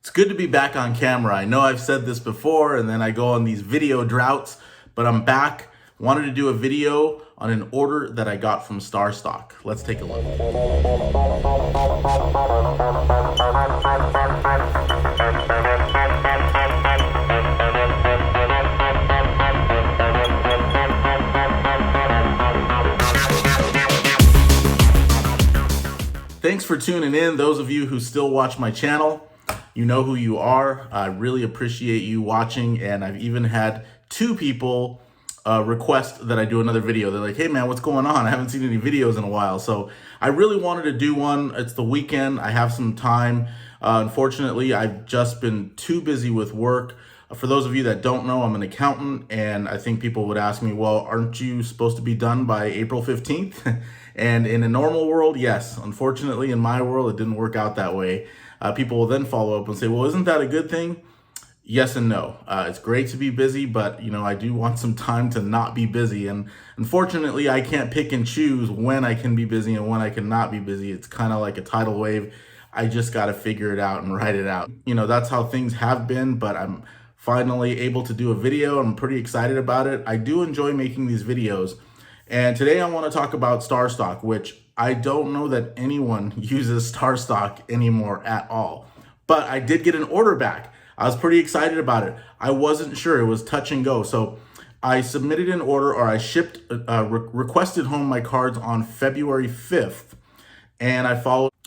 It's good to be back on camera. I know I've said this before and then I go on these video droughts, but I'm back. Wanted to do a video on an order that I got from Starstock. Let's take a look. Thanks for tuning in. Those of you who still watch my channel, you know who you are. I really appreciate you watching, and I've even had two people request that I do another video. They're like, hey man, what's going on? I haven't seen any videos in a while. So I really wanted to do one. It's the weekend. I have some time. Unfortunately, I've just been too busy with work. For those of you that don't know, I'm an accountant, and I think people would ask me, well, aren't you supposed to be done by April 15th? And in a normal world, yes. Unfortunately, in my world, it didn't work out that way. People will then follow up and say, well, isn't that a good thing? Yes and no. It's great to be busy, but I do want some time to not be busy. And unfortunately, I can't pick and choose when I can be busy and when I cannot be busy. It's kind of like a tidal wave. I just got to figure it out and write it out. That's how things have been, but I'm finally able to do a video. I'm pretty excited about it. I do enjoy making these videos. And today I want to talk about Starstock, which I don't know that anyone uses Starstock anymore at all. But I did get an order back. I was pretty excited about it. I wasn't sure. It was touch and go. So I submitted an order, or I shipped, requested home my cards on February 5th. And I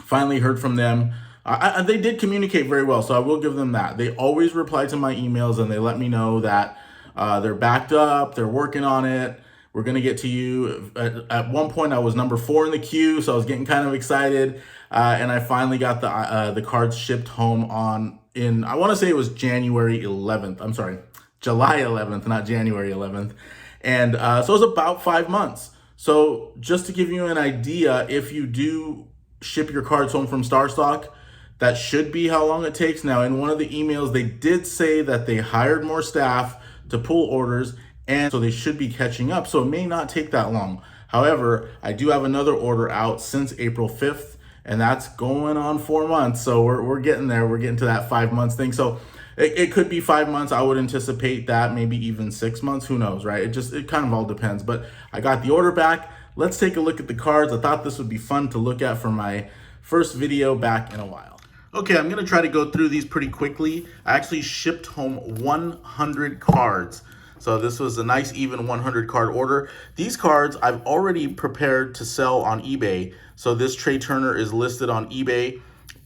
finally heard from them. They did communicate very well, so I will give them that. They always reply to my emails, and they let me know that they're backed up, they're working on it. We're going to get to you. At one point, I was number 4 in the queue, so I was getting kind of excited. And I finally got the cards shipped home I want to say it was January 11th. I'm sorry, July 11th, not January 11th. And so it was about 5 months. So just to give you an idea, if you do ship your cards home from Starstock, that should be how long it takes. Now, in one of the emails, they did say that they hired more staff to pull orders, and so they should be catching up. So it may not take that long. However, I do have another order out since April 5th, and that's going on 4 months. So we're getting there. We're getting to that 5 months thing. So it could be 5 months. I would anticipate that, maybe even 6 months. Who knows, right? It kind of all depends. But I got the order back. Let's take a look at the cards. I thought this would be fun to look at for my first video back in a while. Okay, I'm gonna try to go through these pretty quickly. I actually shipped home 100 cards. So this was a nice even 100 card order. These cards I've already prepared to sell on eBay. So this Trey Turner is listed on eBay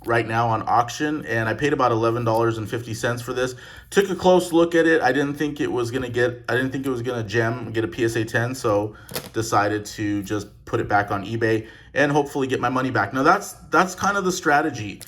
right now on auction, and I paid about $11.50 for this. Took a close look at it. I didn't think it was gonna get a PSA 10, so decided to just put it back on eBay and hopefully get my money back. Now that's kind of the strategy.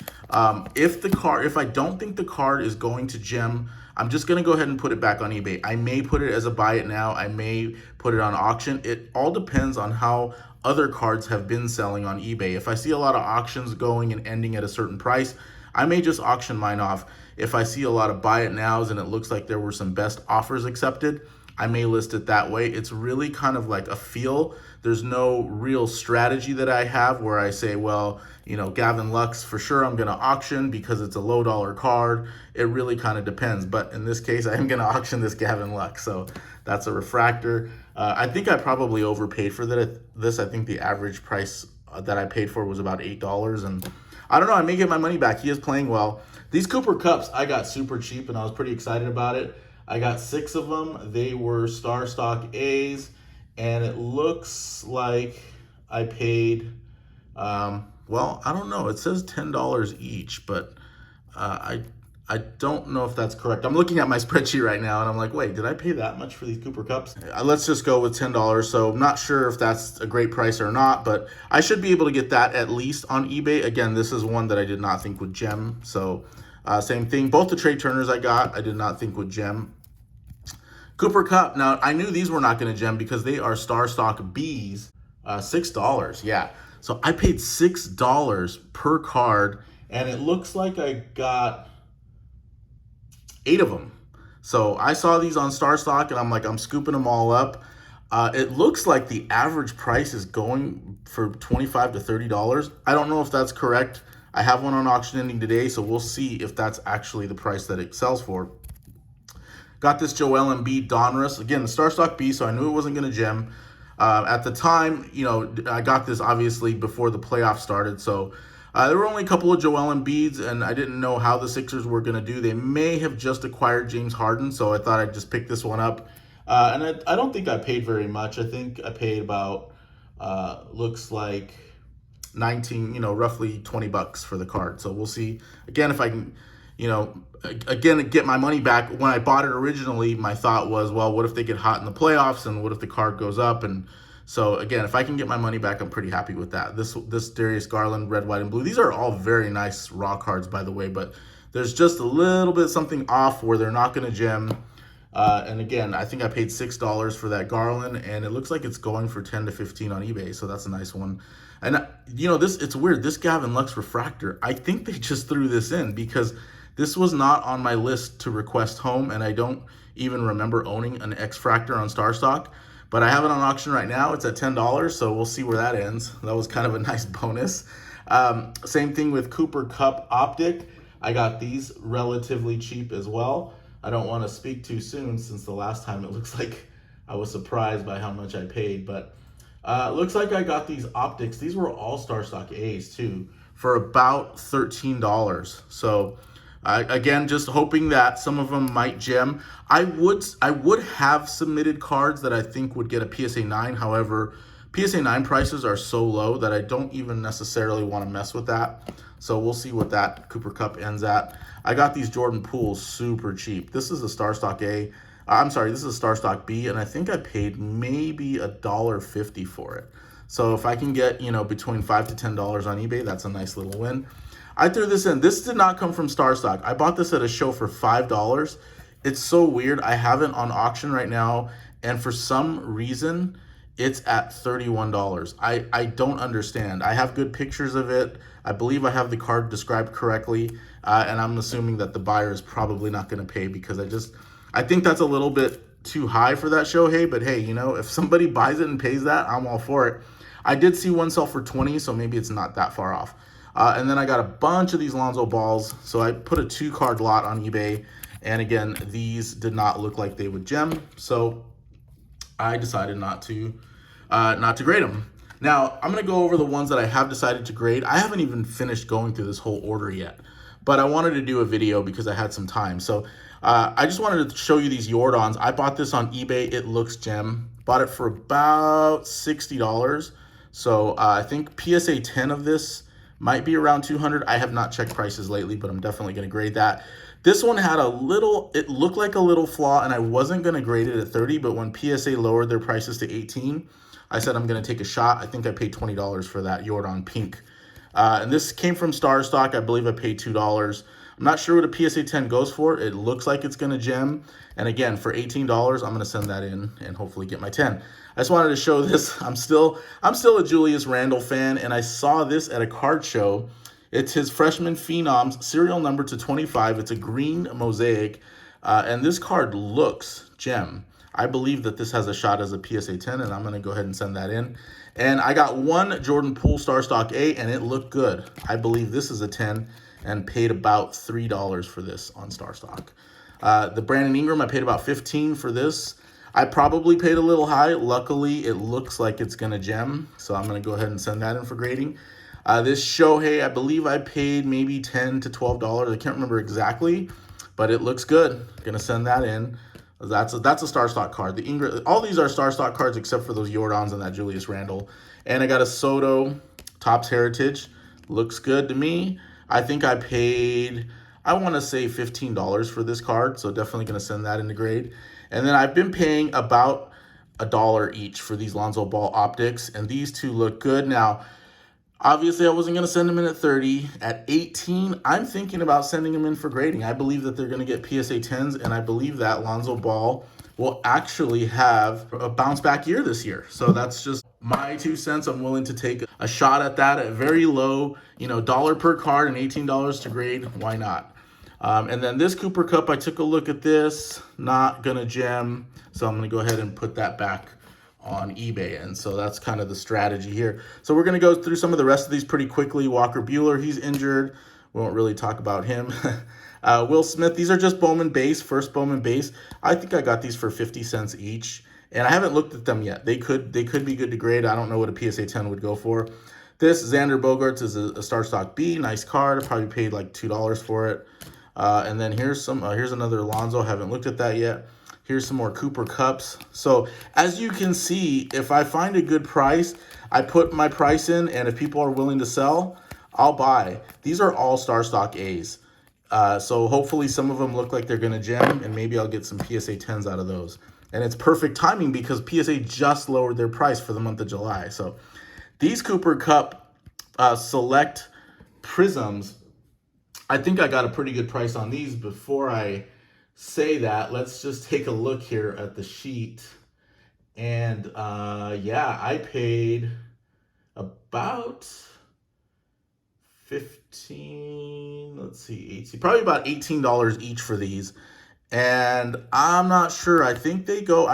If I don't think the card is going to gem, I'm just gonna go ahead and put it back on eBay. I may put it as a buy it now. I may put it on auction. It all depends on how other cards have been selling on eBay. If I see a lot of auctions going and ending at a certain price, I may just auction mine off. If I see a lot of buy it nows and it looks like there were some best offers accepted, I may list it that way. It's really kind of like a feel. There's no real strategy that I have where I say, well, Gavin Lux for sure I'm gonna auction because it's a low dollar card. It really kind of depends. But in this case, I am gonna auction this Gavin Lux. So that's a refractor. I think I probably overpaid for this. I think the average price that I paid for was about $8. And I don't know, I may get my money back. He is playing well. These Cooper Cups, I got super cheap and I was pretty excited about it. I got 6 of them. They were Starstock A's, and it looks like I paid, well, I don't know. It says $10 each, but I don't know if that's correct. I'm looking at my spreadsheet right now, and I'm like, wait, did I pay that much for these Cooper Cups? Let's just go with $10. So I'm not sure if that's a great price or not, but I should be able to get that at least on eBay. Again, this is one that I did not think would gem. So same thing. Both the Trey Turners I got, I did not think would gem. Cooper Cup. Now, I knew these were not going to gem because they are Starstock B's. $6, yeah. So I paid $6 per card, and it looks like I got 8 of them. So I saw these on Starstock, and I'm scooping them all up. It looks like the average price is going for $25 to $30. I don't know if that's correct. I have one on auction ending today, so we'll see if that's actually the price that it sells for. Got this Joel Embiid Donruss. Again, the Starstock B, so I knew it wasn't going to gem. At the time, you know, I got this obviously before the playoffs started, so there were only a couple of Joel Embiids, and I didn't know how the Sixers were going to do. They may have just acquired James Harden, so I thought I'd just pick this one up. And I don't think I paid very much. I think I paid about, looks like 19, you know, roughly 20 bucks for the card. So we'll see. Again, if I can, you know, again, get my money back. When I bought it originally, my thought was, well, what if they get hot in the playoffs, and what if the card goes up? And so again, if I can get my money back, I'm pretty happy with that. This Darius Garland, red, white, and blue. These are all very nice raw cards, by the way, but there's just a little bit something off where they're not going to gem. And again, I think I paid $6 for that Garland, and it looks like it's going for 10 to 15 on eBay, so that's a nice one. And you know, it's weird. This Gavin Lux refractor, I think they just threw this in because this was not on my list to request home, and I don't even remember owning an X-Fractor on Starstock. But I have it on auction right now. It's at $10, so we'll see where that ends. That was kind of a nice bonus. Same thing with Cooper Kupp Optic. I got these relatively cheap as well. I don't want to speak too soon since the last time it looks like I was surprised by how much I paid. But looks like I got these optics. These were all Starstock A's too for about $13. So again, just hoping that some of them might gem. I would have submitted cards that I think would get a PSA 9. However, PSA 9 prices are so low that I don't even necessarily want to mess with that. So we'll see what that Cooper Kupp ends at. I got these Jordan Pools super cheap. This is a Starstock A. I'm sorry, this is a Starstock B, and I think I paid maybe $1.50 for it. So if I can get, you know, between $5 to $10 on eBay, that's a nice little win. I threw this in. This did not come from Starstock. I bought this at a show for $5. It's so weird. I have it on auction right now, and for some reason, it's at $31. I don't understand. I have good pictures of it. I believe I have the card described correctly, and I'm assuming that the buyer is probably not going to pay because I think that's a little bit too high for that Shohei, but hey, you know, if somebody buys it and pays that, I'm all for it. I did see one sell for 20, so maybe it's not that far off. And then I got a bunch of these Lonzo balls, so I put a 2-card lot on eBay, and again, these did not look like they would gem, so I decided not to grade them. Now, I'm going to go over the ones that I have decided to grade. I haven't even finished going through this whole order yet, but I wanted to do a video because I had some time. So I just wanted to show you these Jordans. I bought this on eBay. It looks gem. Bought it for about $60. So I think PSA 10 of this might be around $200. I have not checked prices lately, but I'm definitely going to grade that. This one had it looked like a little flaw, and I wasn't going to grade it at 30, but when PSA lowered their prices to 18, I said I'm going to take a shot. I think I paid $20 for that Jordan Pink. And this came from Starstock. I believe I paid $2. I'm not sure what a PSA 10 goes for. It looks like it's going to gem. And again, for $18, I'm going to send that in and hopefully get my 10. I just wanted to show this. I'm still a Julius Randle fan, and I saw this at a card show. It's his freshman Phenoms, serial number to 25. It's a green mosaic, and this card looks gem. I believe that this has a shot as a PSA 10, and I'm going to go ahead and send that in. And I got one Jordan Poole Starstock A, and it looked good. I believe this is a 10, and paid about $3 for this on Starstock. The Brandon Ingram, I paid about $15 for this. I probably paid a little high. Luckily, it looks like it's going to gem, so I'm going to go ahead and send that in for grading. This Shohei, I believe I paid maybe $10 to $12. I can't remember exactly, but it looks good. Going to send that in. That's a Starstock card. The Ingram, all these are Starstock cards except for those Jordans and that Julius Randle. And I got a Soto Topps Heritage. Looks good to me. I think I paid, I want to say $15 for this card, so definitely going to send that into grade. And then I've been paying about $1 each for these Lonzo Ball optics, and these two look good. Now, obviously, I wasn't going to send them in at 30. At 18, I'm thinking about sending them in for grading. I believe that they're going to get PSA 10s, and I believe that Lonzo Ball will actually have a bounce back year this year. So that's just my 2 cents. I'm willing to take a shot at that at very low, dollar per card and $18 to grade. Why not? And then this Cooper Kupp, I took a look at this, not going to gem. So I'm going to go ahead and put that back on eBay. And so that's kind of the strategy here. So we're going to go through some of the rest of these pretty quickly. Walker Buehler, he's injured. We won't really talk about him. Will Smith, these are just Bowman base, first Bowman base. I think I got these for 50 cents each. And I haven't looked at them yet. They could be good to grade. I don't know what a PSA 10 would go for. This Xander Bogaerts is a Starstock B. Nice card. I probably paid like $2 for it. And then here's another Alonso. Haven't looked at that yet. Here's some more Cooper Cups. So as you can see, if I find a good price, I put my price in, and if people are willing to sell, I'll buy. These are all Starstock A's. So hopefully some of them look like they're going to gem, and maybe I'll get some PSA 10s out of those. And it's perfect timing because PSA just lowered their price for the month of July. So these Cooper Cup Select Prisms, I think I got a pretty good price on these. Before I say that, let's just take a look here at the sheet. And yeah, I paid about 15, let's see, 18, probably about $18 each for these. And I'm not sure. I think they go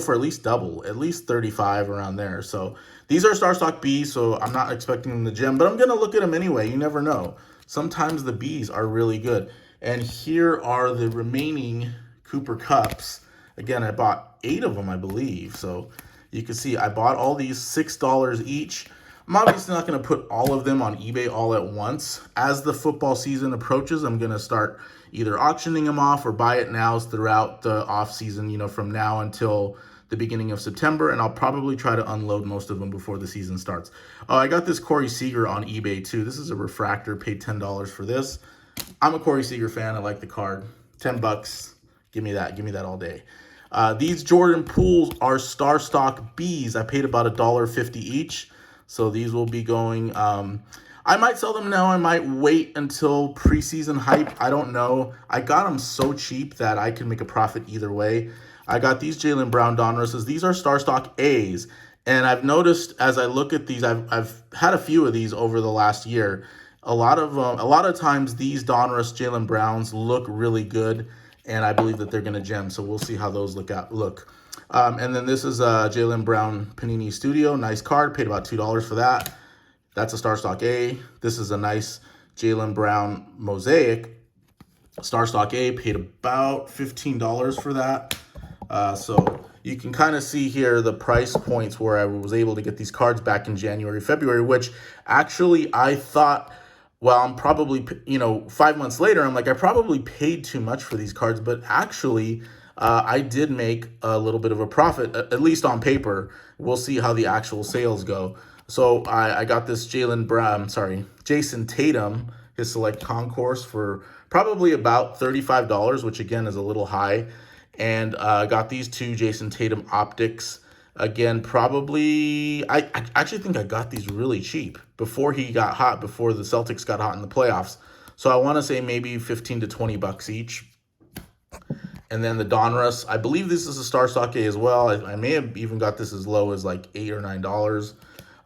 for at least double, at least 35 around there. So these are Starstock Bs, so I'm not expecting them to gem, but I'm going to look at them anyway. You never know. Sometimes the Bs are really good. And here are the remaining Cooper Cups. Again, I bought 8 of them, I believe. So you can see I bought all these $6 each. I'm obviously not going to put all of them on eBay all at once. As the football season approaches, I'm going to start either auctioning them off or buy it nows throughout the off season, you know, from now until the beginning of September, and I'll probably try to unload most of them before the season starts. Oh, I got this Corey Seager on eBay too. This is a refractor, paid $10 for this. I'm a Corey Seager fan. I like the card. 10 bucks. Give me that all day. These Jordan Pools are Starstock Bs. I paid about $1.50 each. So these will be going, I might sell them now. I might wait until preseason hype. I don't know. I got them so cheap that I can make a profit either way. I got these Jaylen Brown Donrusses. These are Starstock A's. And I've noticed as I look at these, I've had a few of these over the last year. A lot of times these Donruss Jaylen Browns look really good, and I believe that they're going to gem. So we'll see how those look. And then this is a Jaylen Brown Panini Studio. Nice card. Paid about $2 for that. That's a Starstock A. This is a nice Jaylen Brown Mosaic. Starstock A. Paid about $15 for that. So you can kind of see here the price points where I was able to get these cards back in January, February, which actually I thought, well, I'm probably, 5 months later, I'm like, I probably paid too much for these cards, but actually I did make a little bit of a profit, at least on paper. We'll see how the actual sales go. So I got this Jason Tatum, his Select Concourse, for probably about $35, which again is a little high. And got these 2 Jason Tatum Optics. Again, probably, I actually think I got these really cheap before he got hot, before the Celtics got hot in the playoffs. So I want to say maybe 15 to 20 bucks each. And then the Donruss, I believe this is a Starstock A as well. I may have even got this as low as like $8 or $9.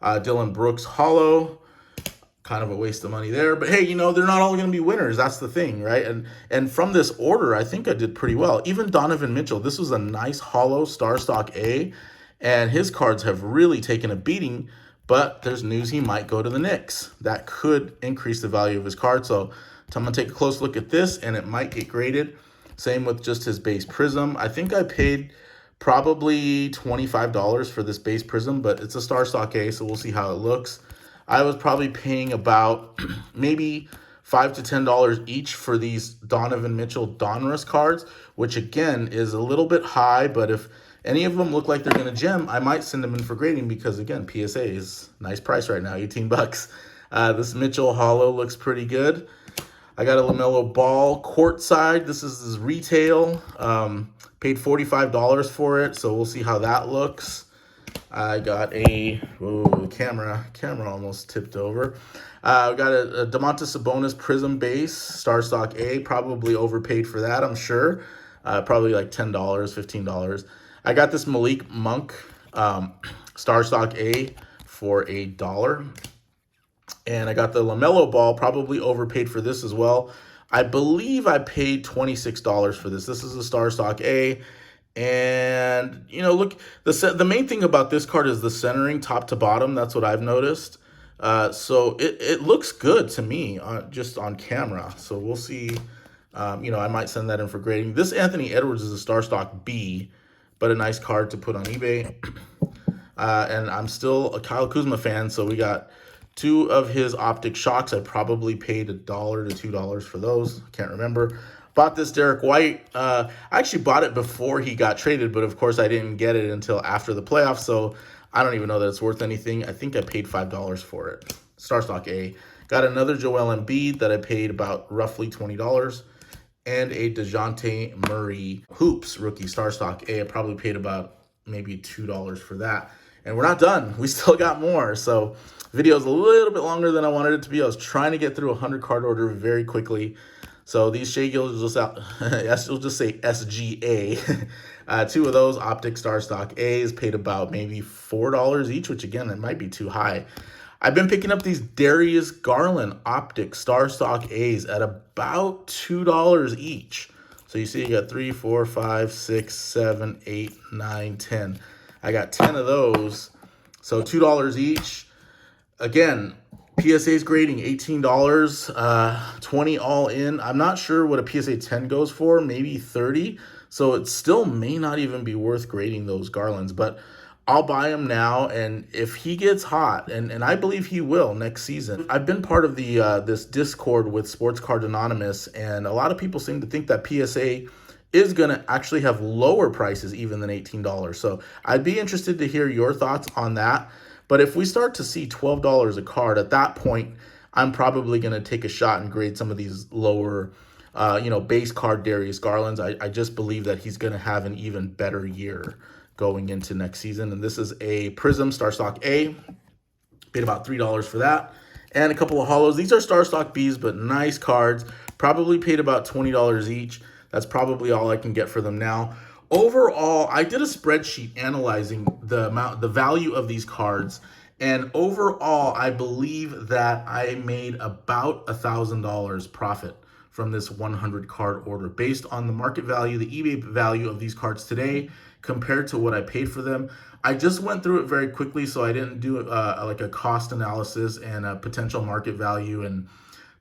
Dylan Brooks Hollow, kind of a waste of money there. But hey, they're not all going to be winners. That's the thing, right? And from this order, I think I did pretty well. Even Donovan Mitchell, this was a nice hollow Starstock A, and his cards have really taken a beating. But there's news he might go to the Knicks. That could increase the value of his card. So I'm going to take a close look at this, and it might get graded. Same with just his base Prism. I think I paid probably $25 for this base Prism, but it's a Starstock A, so we'll see how it looks. I was probably paying about maybe $5 to $10 each for these Donovan Mitchell Donruss cards, which again is a little bit high, but if any of them look like they're going to gem, I might send them in for grading because, again, PSA is a nice price right now, 18 bucks. This Mitchell Hollow looks pretty good. I got a LaMelo Ball courtside. This is his retail. Paid $45 for it, so we'll see how that looks. I got the camera almost tipped over. I got a Domantas Sabonis Prism base, Starstock A, probably overpaid for that, I'm sure. Probably like $10, $15. I got this Malik Monk Starstock A for $1. And I got the LaMelo Ball, probably overpaid for this as well. I believe I paid $26 for this. This is a Starstock A. And, you know, look, the main thing about this card is the centering top to bottom. That's what I've noticed. So it looks good to me just on camera. So we'll see. You know, I might send that in for grading. This Anthony Edwards is a Starstock B, but a nice card to put on eBay. And I'm still a Kyle Kuzma fan, so we got 2 of his optic shocks. I probably paid $1 to $2 for those. Can't remember. Bought this Derek White. I actually bought it before he got traded, but of course I didn't get it until after the playoffs, so I don't even know that it's worth anything. I think I paid $5 for it. Starstock A. Got another Joel Embiid that I paid about roughly $20. And a DeJounte Murray Hoops rookie Starstock A. I probably paid about maybe $2 for that. And we're not done. We still got more. So video's a little bit longer than I wanted it to be. I was trying to get through a 100 card order very quickly. So these Shea Gilgeous out, you'll just say SGA. 2 of those optic Starstock A's paid about maybe $4 each, which again, it might be too high. I've been picking up these Darius Garland optic Starstock A's at about $2 each. So you see you got 3, 4, 5, 6, 7, 8, 9, 10. I got 10 of those. So $2 each. Again, PSA's grading $18, 20 all in. I'm not sure what a PSA 10 goes for, maybe 30. So it still may not even be worth grading those Garlands, but I'll buy him now. And if he gets hot, and I believe he will next season. I've been part of the this Discord with Sports Card Anonymous, and a lot of people seem to think that PSA is going to actually have lower prices even than $18. So I'd be interested to hear your thoughts on that. But if we start to see $12 a card, at that point, I'm probably going to take a shot and grade some of these lower, you know, base card Darius Garlands. I just believe that he's going to have an even better year going into next season. And this is a Prism Starstock A. Paid about $3 for that. And a couple of holos. These are Starstock Bs, but nice cards. Probably paid about $20 each. That's probably all I can get for them now. Overall, I did a spreadsheet analyzing the value of these cards, and overall, I believe that I made about $1,000 profit from this 100 card order based on the market value, the eBay value of these cards today compared to what I paid for them. I just went through it very quickly, so I didn't do like a cost analysis and a potential market value and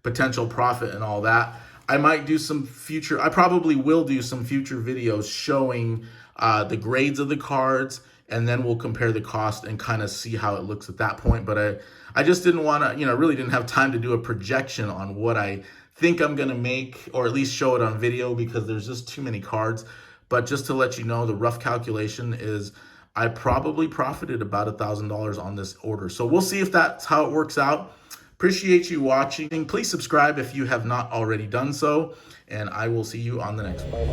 potential profit and all that. I might do some future, I probably will do some future videos showing the grades of the cards, and then we'll compare the cost and kind of see how it looks at that point. But I just didn't want to, you know, really didn't have time to do a projection on what I think I'm going to make, or at least show it on video, because there's just too many cards. But just to let you know, the rough calculation is I probably profited about $1,000 on this order. So we'll see if that's how it works out. Appreciate you watching. Please subscribe if you have not already done so, and I will see you on the next one.